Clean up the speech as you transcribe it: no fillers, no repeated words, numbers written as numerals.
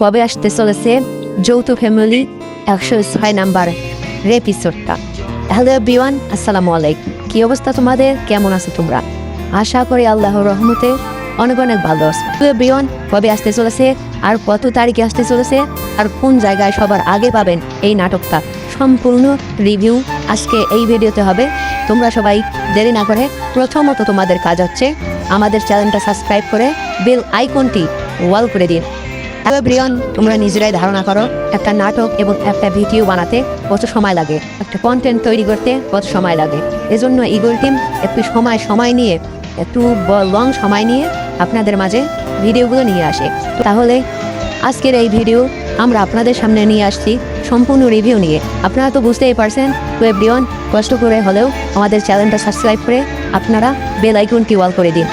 কবে আসতে চলেছে যৌথ ফ্যামিলি 106 নাম্বার এপিসোডটা। হ্যালো এভরিওয়ান, আসসালামু আলাইকুম। কি অবস্থা তোমাদের? কেমন আছো তোমরা? আশা করি আল্লাহর রহমতে অনেক অনেক ভালো আছো। তো এভরিওয়ান, কবে আসতে চলেছে আর কত তারিখে আসতে চলেছে আর কোন জায়গায় সবার আগে পাবেন এই নাটকটা সম্পূর্ণ রিভিউ আজকে এই ভিডিওতে হবে। তোমরা সবাই দেরি না করে প্রথমত তোমাদের কাজ হচ্ছে আমাদের চ্যানেলটা সাবস্ক্রাইব করে বেল আইকনটি ওয়াল করে দিন। হ্যালো এভরিওয়ান, তোমরা নিজেরাই ধারণা করো একটা নাটক এবং একটা ভিডিও বানাতে কত সময় লাগে, একটা কন্টেন্ট তৈরি করতে কত সময় লাগে। এজন্য ইগল টিম একটু সময় নিয়ে একটু লং সময় নিয়ে আপনাদের মাঝে ভিডিওগুলো নিয়ে আসে। তাহলে আজকের এই ভিডিও আমরা আপনাদের সামনে নিয়ে আসছি সম্পূর্ণ রিভিউ নিয়ে। আপনারা তো বুঝতেই পারছেন। তো এভরিওয়ান, কষ্ট করে হলেও আমাদের চ্যানেলটা সাবস্ক্রাইব করে আপনারা বেল আইকনটি ওয়াল করে দিন।